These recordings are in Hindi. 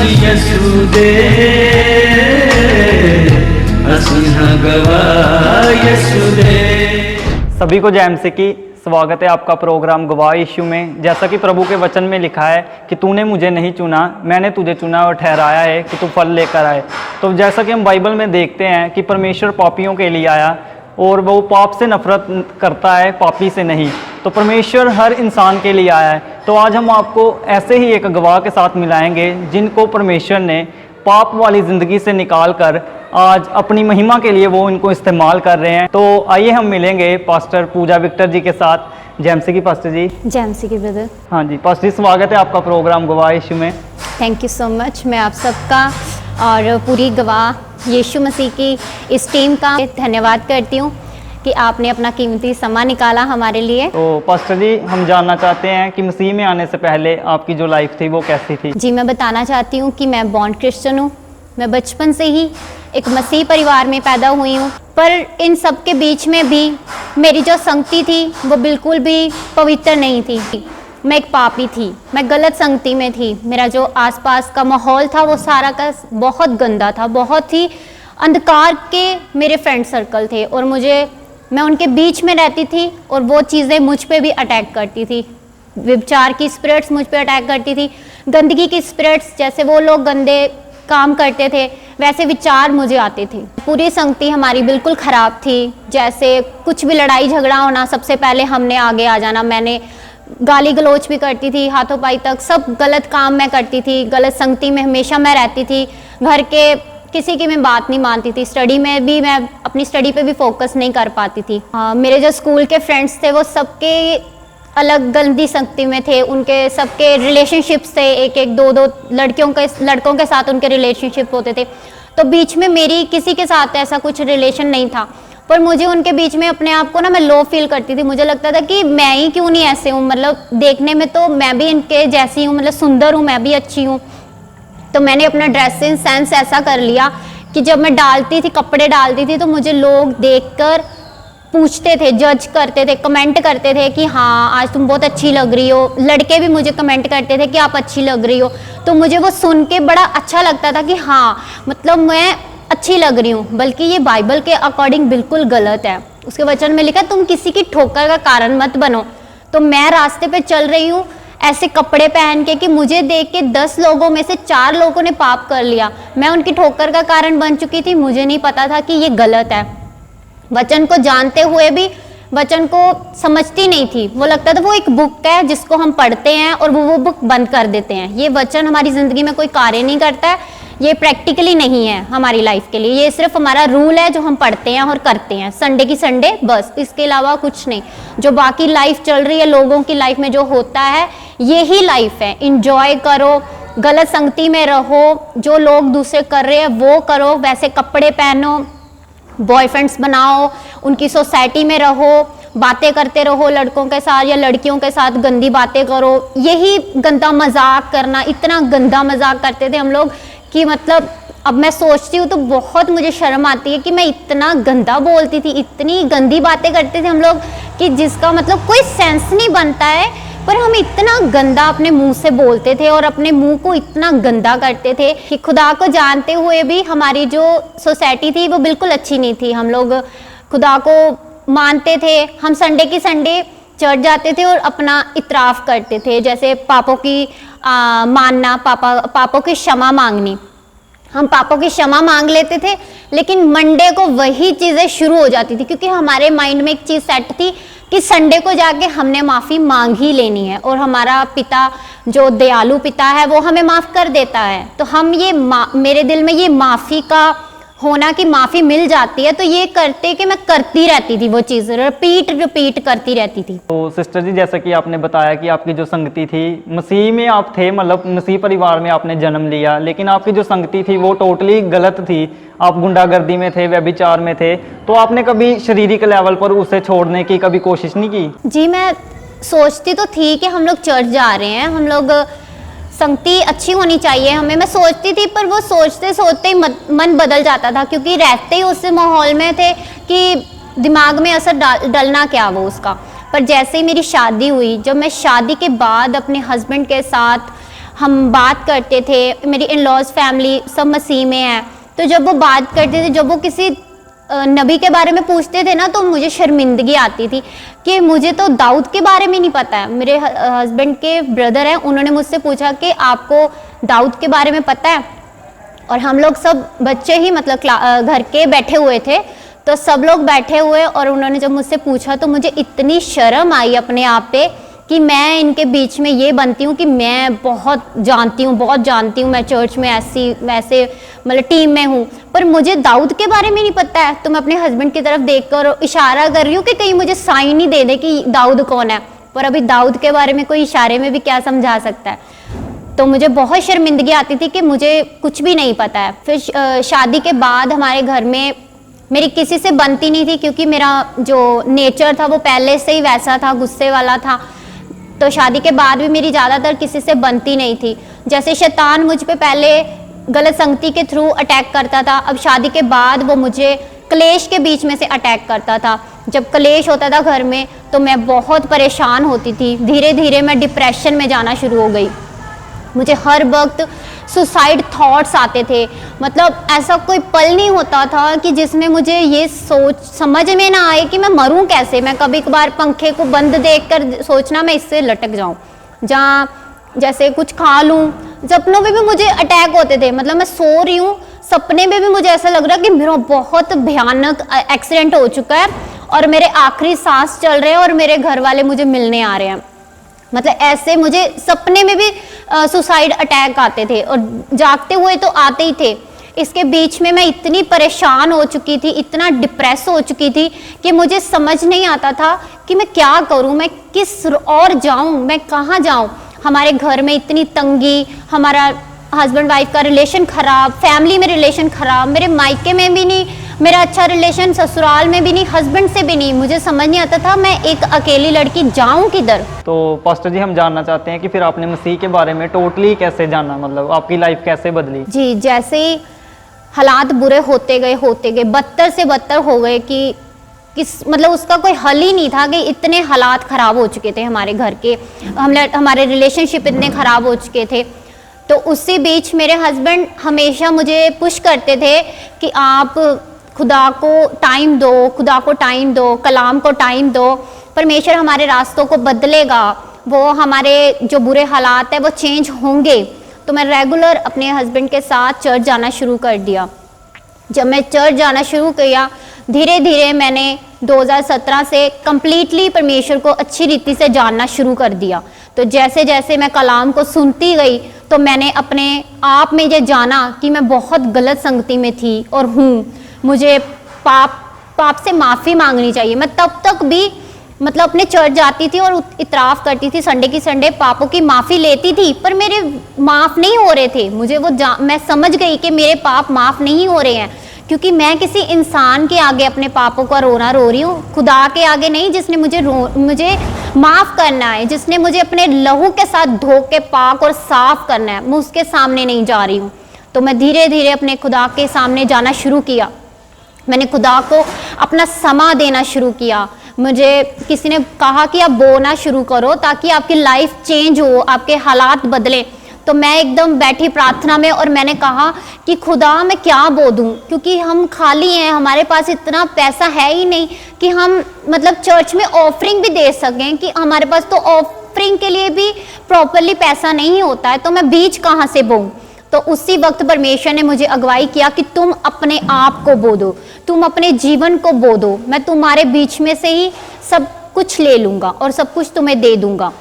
यसुदे यसुदे। सभी को जय मसीह की स्वागत है आपका प्रोग्राम गवाह यीशु में। जैसा कि प्रभु के वचन में लिखा है कि तूने मुझे नहीं चुना, मैंने तुझे चुना और ठहराया है कि तू फल लेकर आए। तो जैसा कि हम बाइबल में देखते हैं कि परमेश्वर पापियों के लिए आया और वो पाप से नफरत करता है, पापी से नहीं। तो परमेश्वर हर इंसान के लिए आया है। तो आज हम आपको ऐसे ही एक गवाह के साथ मिलाएंगे जिनको परमेश्वर ने पाप वाली ज़िंदगी से निकाल कर आज अपनी महिमा के लिए वो इनको इस्तेमाल कर रहे हैं। तो आइए हम मिलेंगे पास्टर पूजा विक्टर जी के साथ। जय मसीह की पास्टर जी। जय मसीह की ब्रदर। हाँ जी पास्टर जी, स्वागत है आपका प्रोग्राम गवाह यीशु में। Thank you so much. मैं आप सबका और पूरी गवाह यीशु मसीह की इस टीम का धन्यवाद करती हूँ कि आपने अपना कीमती समय निकाला हमारे लिए। तो पास्टर जी, हम जानना चाहते हैं कि मसीह में आने से पहले आपकी जो लाइफ थी वो कैसी थी? जी, मैं बताना चाहती हूँ कि मैं बॉर्न क्रिश्चियन हूँ। मैं बचपन से ही एक मसीह परिवार में पैदा हुई हूँ, पर इन सब के बीच में भी मेरी जो संगति थी वो बिल्कुल भी पवित्र नहीं थी। मैं एक पापी थी, मैं गलत संगति में थी। मेरा जो आसपास का माहौल था वो सारा का बहुत गंदा था, बहुत ही अंधकार के मेरे फ्रेंड सर्कल थे और मैं उनके बीच में रहती थी और वो चीज़ें मुझ पे भी अटैक करती थी। व्यभिचार की स्पिरिट्स मुझ पे अटैक करती थी, गंदगी की स्पिरिट्स, जैसे वो लोग गंदे काम करते थे वैसे विचार मुझे आते थे। पूरी संगति हमारी बिल्कुल ख़राब थी। जैसे कुछ भी लड़ाई झगड़ा होना, सबसे पहले हमने आगे आ जाना। मैंने गाली गलोच भी करती थी, हाथों पाई तक सब गलत काम मैं करती थी। गलत संगति में हमेशा मैं रहती थी। घर के किसी की मैं बात नहीं मानती थी। स्टडी में भी मैं अपनी स्टडी पे भी फोकस नहीं कर पाती थी। मेरे जो स्कूल के फ्रेंड्स थे वो सबके अलग गंदी संगति में थे। उनके सबके रिलेशनशिप्स थे, एक एक दो दो लड़कों के साथ उनके रिलेशनशिप होते थे। तो बीच में मेरी किसी के साथ ऐसा कुछ रिलेशन नहीं था, पर मुझे उनके बीच में अपने आप को ना मैं लो फील करती थी। मुझे लगता था कि मैं ही क्यों नहीं ऐसे हूँ, मतलब देखने में तो मैं भी इनके जैसी हूँ, मतलब सुंदर हूँ, मैं भी अच्छी हूँ। तो मैंने अपना ड्रेसिंग सेंस ऐसा कर लिया कि जब मैं डालती थी, कपड़े डालती थी, तो मुझे लोग देखकर पूछते थे, जज करते थे, कमेंट करते थे कि हाँ आज तुम बहुत अच्छी लग रही हो। लड़के भी मुझे कमेंट करते थे कि आप अच्छी लग रही हो। तो मुझे वो सुन के बड़ा अच्छा लगता था कि हाँ मतलब मैं अच्छी लग रही हूँ। बल्कि ये बाइबल के अकॉर्डिंग बिल्कुल गलत है। उसके वचन में लिखा तुम किसी की ठोकर का कारण मत बनो। तो मैं रास्ते पे चल रही हूँ ऐसे कपड़े पहन के कि मुझे देख के 10 लोगों में से 4 लोगों ने पाप कर लिया। मैं उनकी ठोकर का कारण बन चुकी थी। मुझे नहीं पता था कि ये गलत है। वचन को जानते हुए भी वचन को समझती नहीं थी। वो लगता था वो एक बुक है जिसको हम पढ़ते हैं और वो बुक बंद कर देते हैं। ये वचन हमारी ज़िंदगी में कोई कार्य नहीं करता है। ये प्रैक्टिकली नहीं है हमारी लाइफ के लिए। ये सिर्फ हमारा रूल है जो हम पढ़ते हैं और करते हैं संडे की संडे, बस। इसके अलावा कुछ नहीं। जो बाकी लाइफ चल रही है लोगों की लाइफ में जो होता है यही लाइफ है। इंजॉय करो, गलत संगति में रहो, जो लोग दूसरे कर रहे हैं वो करो, वैसे कपड़े पहनो, बॉयफ्रेंड्स बनाओ, उनकी सोसाइटी में रहो, बातें करते रहो लड़कों के साथ या लड़कियों के साथ गंदी बातें करो। यही गंदा मजाक करना, इतना गंदा मजाक करते थे हम लोग कि मतलब अब मैं सोचती हूँ तो बहुत मुझे शर्म आती है कि मैं इतना गंदा बोलती थी, इतनी गंदी बातें करते थे हम लोग कि जिसका मतलब कोई सेंस नहीं बनता है, पर हम इतना गंदा अपने मुंह से बोलते थे और अपने मुंह को इतना गंदा करते थे कि खुदा को जानते हुए भी हमारी जो सोसाइटी थी वो बिल्कुल अच्छी नहीं थी। हम लोग खुदा को मानते थे। हम संडे की संडे चर्च जाते थे और अपना इतराफ़ करते थे, जैसे पापों की मानना, पापों की क्षमा मांगनी। हम पापों की क्षमा मांग लेते थे, लेकिन मंडे को वही चीज़ें शुरू हो जाती थी क्योंकि हमारे माइंड में एक चीज़ सेट थी कि संडे को जाके हमने माफ़ी मांग ही लेनी है और हमारा पिता जो दयालु पिता है वो हमें माफ़ कर देता है। तो हम मेरे दिल में ये माफ़ी का होना कि माफ़ी मिल जाती है, तो ये करते कि मैं करती रहती थी वो चीज़, रिपीट करती रहती थी। तो सिस्टर जी, जैसा कि आपने बताया कि आपकी जो संगति थी मसीह में आप थे, मतलब मसीह परिवार में आपने जन्म लिया, लेकिन आपकी जो संगति थी वो टोटली गलत थी। आप गुंडागर्दी में थे, व्यभिचार में थे। तो आपने कभी शारीरिक लेवल पर उसे छोड़ने की कभी कोशिश नहीं की? जी, मैं सोचती तो थी कि हम लोग चर्च जा रहे हैं, हम लोग संगति अच्छी होनी चाहिए हमें, मैं सोचती थी, पर वो सोचते सोचते ही मन बदल जाता था क्योंकि रहते ही उस माहौल में थे कि दिमाग में असर डलना क्या वो उसका। पर जैसे ही मेरी शादी हुई, जब मैं शादी के बाद अपने हस्बैंड के साथ हम बात करते थे, मेरी इन लॉज फैमिली सब मसीह में है, तो जब वो बात करते थे, जब वो किसी नबी के बारे में पूछते थे ना, तो मुझे शर्मिंदगी आती थी कि मुझे तो दाऊद के बारे में नहीं पता है। मेरे हस्बैंड के ब्रदर हैं, उन्होंने मुझसे पूछा कि आपको दाऊद के बारे में पता है, और हम लोग सब बच्चे ही मतलब घर के बैठे हुए थे, तो सब लोग बैठे हुए, और उन्होंने जब मुझसे पूछा तो मुझे इतनी शर्म आई अपने आप पे कि मैं इनके बीच में ये बनती हूँ कि मैं बहुत जानती हूँ, मैं चर्च में वैसे मतलब टीम में हूँ, पर मुझे दाऊद के बारे में नहीं पता है। तो मैं अपने हस्बैंड की तरफ देखकर इशारा कर रही हूँ कि कहीं मुझे साइन ही दे दे कि दाऊद कौन है, पर अभी दाऊद के बारे में कोई इशारे में भी क्या समझा सकता है। तो मुझे बहुत शर्मिंदगी आती थी कि मुझे कुछ भी नहीं पता है। फिर शादी के बाद हमारे घर में मेरी किसी से बनती नहीं थी, क्योंकि मेरा जो नेचर था वो पहले से ही वैसा था, गुस्से वाला था। तो शादी के बाद भी मेरी ज़्यादातर किसी से बनती नहीं थी। जैसे शैतान मुझ पे पहले गलत संगति के थ्रू अटैक करता था, अब शादी के बाद वो मुझे क्लेश के बीच में से अटैक करता था। जब क्लेश होता था घर में तो मैं बहुत परेशान होती थी, धीरे धीरे मैं डिप्रेशन में जाना शुरू हो गई। मुझे हर वक्त सुसाइड थॉट्स आते थे, मतलब ऐसा कोई पल नहीं होता था कि जिसमें मुझे ये समझ में ना आए कि मैं मरूं कैसे। मैं कभी कभार पंखे को बंद देखकर सोचना मैं इससे लटक जाऊं, जहाँ जैसे कुछ खा लूं। सपनों में भी मुझे अटैक होते थे, मतलब मैं सो रही हूँ, सपने में भी मुझे ऐसा लग रहा है कि मेरा बहुत भयानक एक्सीडेंट हो चुका है और मेरे आखिरी सांस चल रहे हैं और मेरे घर वाले मुझे मिलने आ रहे हैं। मतलब ऐसे मुझे सपने में भी सुसाइड अटैक आते थे और जागते हुए तो आते ही थे। इसके बीच में मैं इतनी परेशान हो चुकी थी, इतना डिप्रेस हो चुकी थी कि मुझे समझ नहीं आता था कि मैं क्या करूं, मैं किस और जाऊं, मैं कहाँ जाऊं। हमारे घर में इतनी तंगी, हमारा हस्बैंड वाइफ का रिलेशन खराब, फैमिली में रिलेशन खराब, मेरे मायके में भी नहीं मेरा अच्छा रिलेशन, ससुराल में भी नहीं, हस्बैंड से भी नहीं। मुझे समझ नहीं आता था मैं एक अकेली लड़की जाऊं किधर। तो पास्टर जी, हम जानना चाहते हैं कि फिर आपने मसीह के बारे में टोटली कैसे जाना, मतलब आपकी लाइफ कैसे बदली? जी, जैसे ही हालात बुरे होते गए, बदतर से बदतर हो गए कि मतलब उसका कोई हल ही नहीं था कि इतने हालात ख़राब हो चुके थे हमारे घर के, हमारे रिलेशनशिप इतने ख़राब हो चुके थे। तो उसी बीच मेरे हस्बैंड हमेशा मुझे पुश करते थे कि आप खुदा को टाइम दो, कलाम को टाइम दो, परमेश्वर हमारे रास्तों को बदलेगा, वो हमारे जो बुरे हालात है वो चेंज होंगे। तो मैं रेगुलर अपने हस्बैंड के साथ चर्च जाना शुरू कर दिया। जब मैं चर्च जाना शुरू किया, धीरे धीरे मैंने 2017 से कम्प्लीटली परमेश्वर को अच्छी रीति से जानना शुरू कर दिया। तो जैसे जैसे मैं कलाम को सुनती गई तो मैंने अपने आप में ये जाना कि मैं बहुत गलत संगति में थी और हूँ। मुझे पाप से माफ़ी मांगनी चाहिए। मैं तब तक भी मतलब अपने चर्च जाती थी और इतराफ़ करती थी, संडे की संडे पापों की माफ़ी लेती थी, पर मेरे माफ़ नहीं हो रहे थे। मुझे मैं समझ गई कि मेरे पाप माफ़ नहीं हो रहे हैं, क्योंकि मैं किसी इंसान के आगे अपने पापों का रोना रो रही हूँ, खुदा के आगे नहीं, जिसने मुझे माफ़ करना है, जिसने मुझे अपने लहू के साथ धो के पाक और साफ करना है। मैं उसके सामने नहीं जा रही हूँ। तो मैं धीरे धीरे अपने खुदा के सामने जाना शुरू किया। मैंने खुदा को अपना समा देना शुरू किया। मुझे किसी ने कहा कि आप बोना शुरू करो ताकि आपकी लाइफ चेंज हो, आपके हालात बदलें। तो मैं एकदम बैठी प्रार्थना में और मैंने कहा कि खुदा मैं क्या बो दूं, क्योंकि हम खाली हैं, हमारे पास इतना पैसा है ही नहीं कि हम मतलब चर्च में ऑफरिंग भी दे सकें, कि हमारे पास तो ऑफरिंग के लिए भी प्रॉपरली पैसा नहीं होता है, तो मैं बीज कहाँ से बोऊं। तो उसी वक्त परमेश्वर ने मुझे अगुवाई किया कि तुम अपने आप को बो दो, तुम अपने जीवन को बो दो, मैं तुम्हारे बीच में से ही सब कुछ ले लूँगा और सब कुछ तुम्हें दे दूँगा।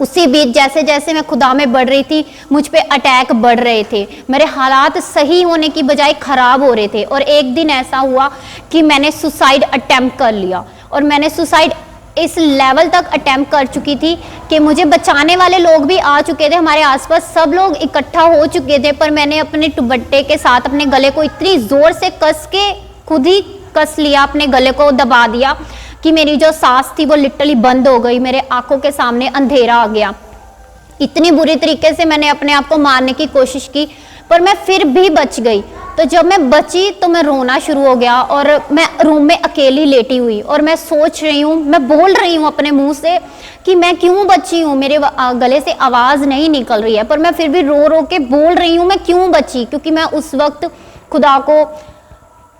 उसी बीच जैसे जैसे मैं खुदा में बढ़ रही थी, मुझ पे अटैक बढ़ रहे थे, मेरे हालात सही होने की बजाय ख़राब हो रहे थे। और एक दिन ऐसा हुआ कि मैंने सुसाइड अटैम्प्ट कर लिया, और मैंने सुसाइड इस लेवल तक अटैम्प्ट कर चुकी थी कि मुझे बचाने वाले लोग भी आ चुके थे, हमारे आसपास सब लोग इकट्ठा हो चुके थे, पर मैंने अपने दुपट्टे के साथ अपने गले को इतनी ज़ोर से कस के खुद ही कस लिया, अपने गले को दबा दिया कि मेरी जो सांस थी वो लिटरली बंद हो गई, मेरे आंखों के सामने अंधेरा आ गया। इतनी बुरी तरीके से मैंने अपने आप को मारने की कोशिश की, पर मैं फिर भी बच गई। तो जब मैं बची तो मैं रोना शुरू हो गया और मैं रूम में अकेली लेटी हुई और मैं सोच रही हूँ, मैं बोल रही हूँ अपने मुंह से कि मैं क्यों बची हूँ, मेरे गले से आवाज़ नहीं निकल रही है, पर मैं फिर भी रो रो के बोल रही हूँ मैं क्यों बची, क्योंकि मैं उस वक्त खुदा को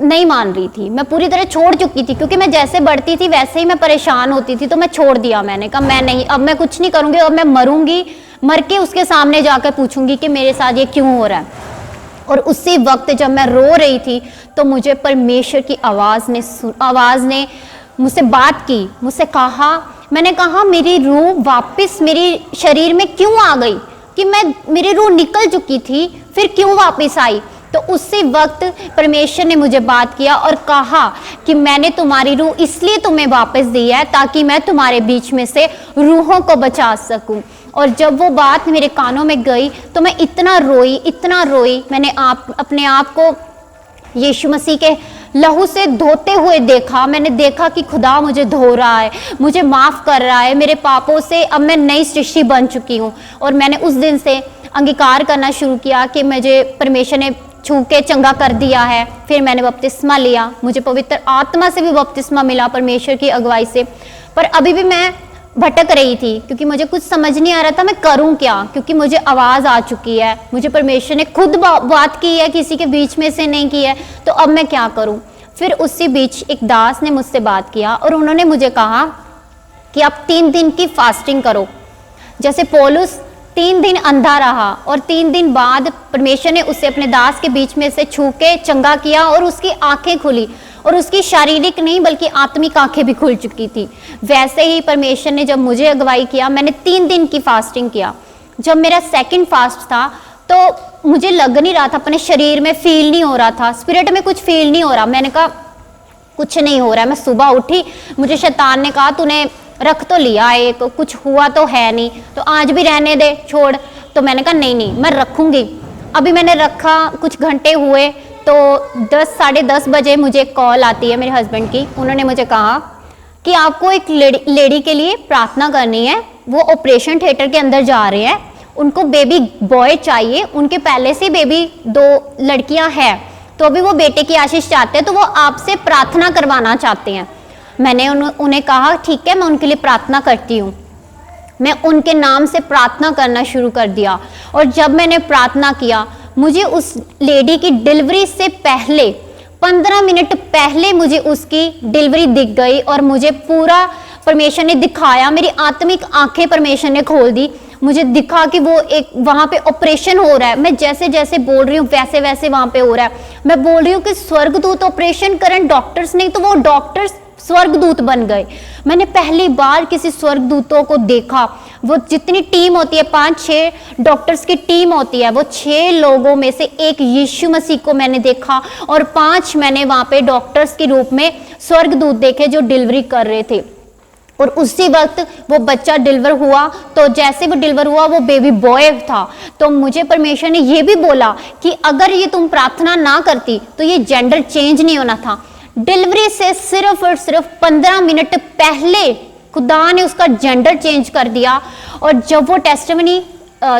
नहीं मान रही थी, मैं पूरी तरह छोड़ चुकी थी, क्योंकि मैं जैसे बढ़ती थी वैसे ही मैं परेशान होती थी, तो मैं छोड़ दिया। मैंने कहा मैं नहीं, अब मैं कुछ नहीं करूँगी, अब मैं मरूंगी, मर के उसके सामने जाकर पूछूंगी कि मेरे साथ ये क्यों हो रहा है। और उसी वक्त जब मैं रो रही थी तो मुझे परमेश्वर की आवाज़ ने मुझसे बात की, मुझसे कहा, मैंने कहा मेरी रूह वापस मेरी शरीर में क्यों आ गई, कि मेरी रूह निकल चुकी थी फिर क्यों वापस आई। तो उसी वक्त परमेश्वर ने मुझे बात किया और कहा कि मैंने तुम्हारी रूह इसलिए तुम्हें वापस दी है ताकि मैं तुम्हारे बीच में से रूहों को बचा सकूं। और जब वो बात मेरे कानों में गई तो मैं इतना रोई, मैंने अपने आप को यीशु मसीह के लहू से धोते हुए देखा। मैंने देखा कि खुदा मुझे धो रहा है, मुझे माफ़ कर रहा है, मेरे पापों से अब मैं नई सृष्टि बन चुकी हूँ। और मैंने उस दिन से अंगीकार करना शुरू किया कि मुझे परमेश्वर ने छू के चंगा कर दिया है। फिर मैंने बपतिस्मा लिया, मुझे पवित्र आत्मा से भी बपतिस्मा मिला परमेश्वर की अगुवाई से। पर अभी भी मैं भटक रही थी क्योंकि मुझे कुछ समझ नहीं आ रहा था मैं करूं क्या, क्योंकि मुझे आवाज़ आ चुकी है, मुझे परमेश्वर ने खुद बात की है, किसी के बीच में से नहीं की है, तो अब मैं क्या करूं। फिर उसी बीच एक दास ने मुझसे बात किया और उन्होंने मुझे कहा कि आप 3 दिन की फास्टिंग करो। जैसे पौलुस 3 दिन अंधा रहा और 3 दिन बाद परमेश्वर ने उसे अपने दास के बीच में से छू के चंगा किया और उसकी आंखें खुली और उसकी शारीरिक नहीं बल्कि आत्मिक आंखें भी खुल चुकी थी। वैसे ही परमेश्वर ने जब मुझे अगुवाई किया, मैंने 3 दिन की फास्टिंग किया। जब मेरा सेकंड फास्ट था तो मुझे लग नहीं रहा था, अपने शरीर में फील नहीं हो रहा था, स्पिरिट में कुछ फील नहीं हो रहा। मैंने कहा कुछ नहीं हो रहा है। मैं सुबह उठी, मुझे शैतान ने कहा तूने रख तो लिया एक, कुछ हुआ तो है नहीं, तो आज भी रहने दे, छोड़। तो मैंने कहा नहीं मैं रखूंगी। अभी मैंने रखा, कुछ घंटे हुए तो 10 साढ़े 10 बजे मुझे कॉल आती है मेरे हस्बैंड की। उन्होंने मुझे कहा कि आपको एक लेडी के लिए प्रार्थना करनी है, वो ऑपरेशन थिएटर के अंदर जा रहे हैं, उनको बेबी बॉय चाहिए, उनके पहले से बेबी 2 लड़कियां हैं, तो अभी वो बेटे की आशीष चाहते हैं, तो वो आपसे प्रार्थना करवाना चाहते हैं। मैंने उन्हें कहा ठीक है, मैं उनके लिए प्रार्थना करती हूँ। मैं उनके नाम से प्रार्थना करना शुरू कर दिया और जब मैंने प्रार्थना किया, मुझे उस लेडी की डिलीवरी से पहले 15 मिनट पहले मुझे उसकी डिलीवरी दिख गई और मुझे पूरा परमेश्वर ने दिखाया, मेरी आत्मिक आंखें परमेश्वर ने खोल दी। मुझे दिखा कि वो एक वहाँ पे ऑपरेशन हो रहा है। मैं जैसे जैसे बोल रही हूँ वैसे वैसे वहाँ पे हो रहा है। मैं बोल रही हूँ कि स्वर्गदूत ऑपरेशन करें, डॉक्टर्स नहीं, तो वो डॉक्टर्स स्वर्गदूत बन गए। मैंने पहली बार किसी स्वर्गदूतों को देखा। वो जितनी टीम होती है, 5-6 डॉक्टर्स की टीम होती है, वो 6 लोगों में से एक यीशु मसीह को मैंने देखा और 5 मैंने वहाँ पे डॉक्टर्स के रूप में स्वर्गदूत देखे जो डिलीवरी कर रहे थे। और उसी वक्त वो बच्चा डिलीवर हुआ, तो जैसे वो डिलीवर हुआ वो बेबी बॉय था। तो मुझे परमेश्वर ने ये भी बोला कि अगर ये तुम प्रार्थना ना करती तो ये जेंडर चेंज नहीं होना था। डिलीवरी से सिर्फ और सिर्फ 15 मिनट पहले खुदा ने उसका जेंडर चेंज कर दिया। और जब वो टेस्टिमनी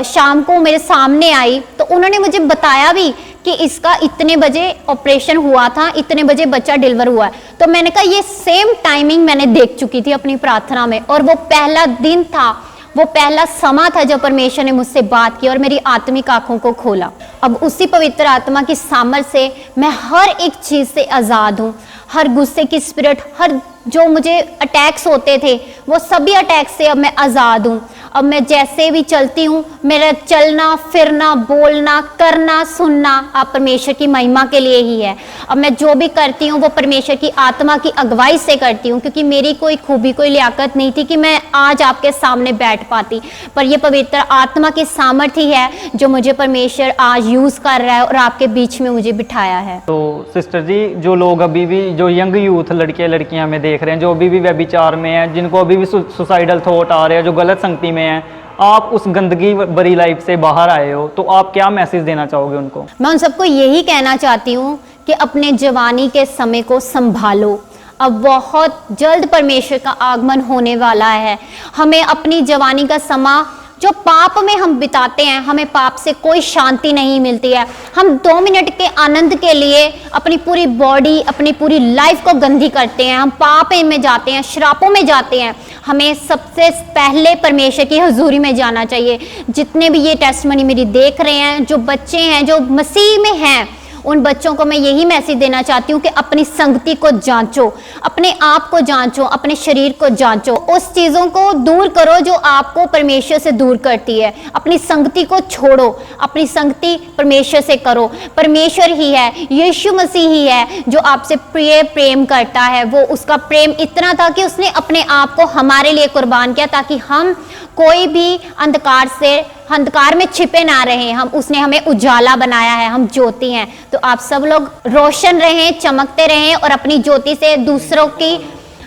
शाम को मेरे सामने आई तो उन्होंने मुझे बताया भी कि इसका इतने बजे ऑपरेशन हुआ था, इतने बजे बच्चा डिलीवर हुआ है। तो मैंने कहा ये सेम टाइमिंग मैंने देख चुकी थी अपनी प्रार्थना में, और वो पहला दिन था, वो पहला समा था जब परमेश्वर ने मुझसे बात की और मेरी आत्मिक आंखों को खोला। अब उसी पवित्र आत्मा की सामर्थ से मैं हर एक चीज से आजाद हूँ। हर गुस्से की स्पिरिट, हर जो मुझे अटैक्स होते थे वो सभी अटैक्स से अब मैं आजाद हूँ। अब मैं जैसे भी चलती हूँ, मेरा चलना फिरना बोलना करना सुनना आप परमेश्वर की महिमा के लिए ही है। अब मैं जो भी करती हूँ वो परमेश्वर की आत्मा की अगुवाई से करती हूँ, क्योंकि मेरी कोई खूबी कोई लियाकत नहीं थी कि मैं आज आपके सामने बैठ पाती, पर ये पवित्र आत्मा की सामर्थ्य है जो मुझे परमेश्वर आज यूज कर रहा है और आपके बीच में मुझे बिठाया है। तो सिस्टर जी, जो लोग अभी भी, जो यंग यूथ लड़के लड़कियां में देख रहे हैं, जो अभी भी व्यभिचार में हैं, जिनको अभी भी सुसाइडल थॉट आ रहे हैं, जो गलत संगति में हैं, आप उस गंदगी भरी लाइफ से बाहर आए हो, तो आप क्या मैसेज देना चाहोगे उनको? मैं उन सबको यही कहना चाहती हूँ कि अपने जवानी के समय को संभालो। अब बहुत जल्द परमेश्वर का आगमन होने वाला है। हमें अपनी जवानी का समा जो पाप में हम बिताते हैं, हमें पाप से कोई शांति नहीं मिलती है। हम 2 मिनट के आनंद के लिए अपनी पूरी बॉडी, अपनी पूरी लाइफ को गंदी करते हैं। हम पाप में जाते हैं, श्रापों में जाते हैं। हमें सबसे पहले परमेश्वर की हजूरी में जाना चाहिए। जितने भी ये टेस्टमनी मेरी देख रहे हैं, जो बच्चे हैं जो मसीह में हैं, उन बच्चों को मैं यही मैसेज देना चाहती हूँ कि अपनी संगति को जांचो, अपने आप को जांचो, अपने शरीर को जांचो। उस चीज़ों को दूर करो जो आपको परमेश्वर से दूर करती है। अपनी संगति को छोड़ो, अपनी संगति परमेश्वर से करो। परमेश्वर ही है, यीशु मसीह ही है जो आपसे प्रेम करता है। वो उसका प्रेम इतना था कि उसने अपने आप को हमारे लिए कुर्बान किया, ताकि हम कोई भी अंधकार में छिपे ना रहें। उसने हमें उजाला बनाया है, हम ज्योति हैं। तो आप सब लोग रोशन रहें, चमकते रहें और अपनी ज्योति से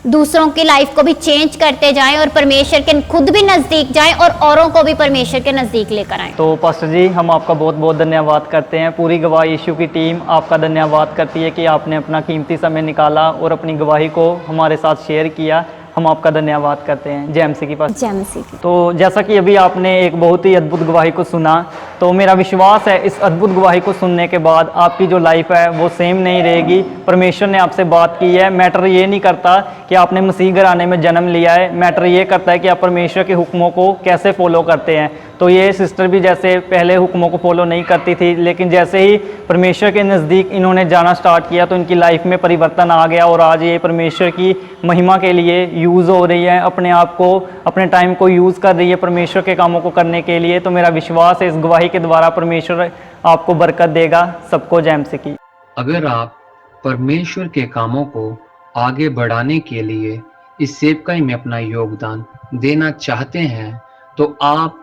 दूसरों की लाइफ को भी चेंज करते जाएं और परमेश्वर के खुद भी नज़दीक जाएं और औरों को भी परमेश्वर के नज़दीक लेकर आएं। तो पास्टर जी, हम आपका बहुत बहुत धन्यवाद करते हैं। पूरी गवाह यीशु की टीम आपका धन्यवाद करती है कि आपने अपना कीमती समय निकाला और अपनी गवाही को हमारे साथ शेयर किया। हम आपका धन्यवाद करते हैं। जय एमसी की पास। जय मसीह की। तो जैसा कि अभी आपने एक बहुत ही अद्भुत गवाही को सुना, तो मेरा विश्वास है इस अद्भुत गवाही को सुनने के बाद आपकी जो लाइफ है वो सेम नहीं रहेगी। परमेश्वर ने आपसे बात की है। मैटर ये नहीं करता कि आपने मसीह घराने में जन्म लिया है, मैटर ये करता है कि आप परमेश्वर के हुक्मों को कैसे फॉलो करते हैं। तो ये सिस्टर भी जैसे पहले हुक्मों को फॉलो नहीं करती थी, लेकिन जैसे ही परमेश्वर के नज़दीक इन्होंने जाना स्टार्ट किया तो इनकी लाइफ में परिवर्तन आ गया और आज ये परमेश्वर की महिमा के लिए यूज़ हो रही है, अपने आप को, अपने टाइम को यूज़ कर रही है परमेश्वर के कामों को करने के लिए। तो मेरा विश्वास है इस गवाही के द्वारा परमेश्वर आपको बरकत देगा। सबको जय मसीह की। अगर आप परमेश्वर के कामों को आगे बढ़ाने के लिए इस सेवकाई में अपना योगदान देना चाहते हैं तो आप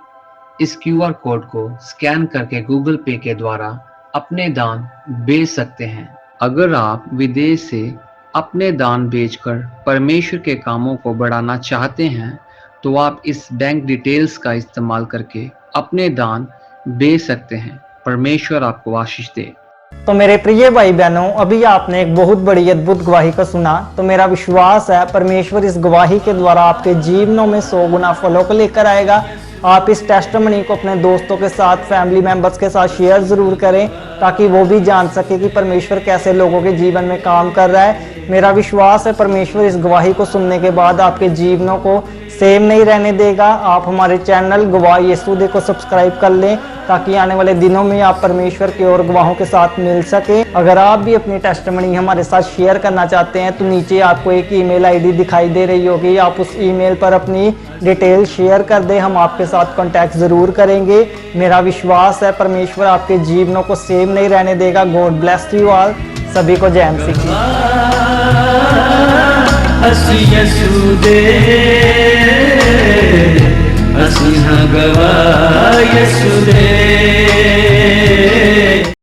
इस QR कोड को स्कैन करके गूगल पे के द्वारा अपने दान भेज सकते हैं। अगर आप विदेश से अपने दान भेजकर परमेश्वर के कामों को बढ़ाना चाहते हैं तो आप इस बैंक डिटेल्स का इस्तेमाल करके अपने दान भेज सकते हैं। परमेश्वर आपको आशीष दे। तो मेरे प्रिय भाई बहनों, अभी आपने एक बहुत बड़ी अद्भुत गवाही को सुना। तो मेरा विश्वास है परमेश्वर इस गवाही के द्वारा आपके जीवनों में 100 गुना फलों को लेकर आएगा। आप इस टेस्टिमनी को अपने दोस्तों के साथ, फैमिली मेंबर्स के साथ शेयर ज़रूर करें ताकि वो भी जान सके कि परमेश्वर कैसे लोगों के जीवन में काम कर रहा है। मेरा विश्वास है परमेश्वर इस गवाही को सुनने के बाद आपके जीवनों को सेम नहीं रहने देगा। आप हमारे चैनल गवाह यीशु दे को सब्सक्राइब कर लें ताकि आने वाले दिनों में आप परमेश्वर के और गवाहों के साथ मिल सके। अगर आप भी अपनी टेस्टिमनी हमारे साथ शेयर करना चाहते हैं तो नीचे आपको एक ईमेल आईडी दिखाई दे रही होगी, आप उस ईमेल पर अपनी डिटेल शेयर कर दें, हम आपके साथ कांटेक्ट ज़रूर करेंगे। मेरा विश्वास है परमेश्वर आपके जीवनों को सेम नहीं रहने देगा। God bless you all. सभी को जय मसीह की। ਅਸੀਂ ਯਸੂ ਦੇ ਅਸੀਂ ਹਾਂ ਗਵਾਹ ਯਸੂ ਦੇ।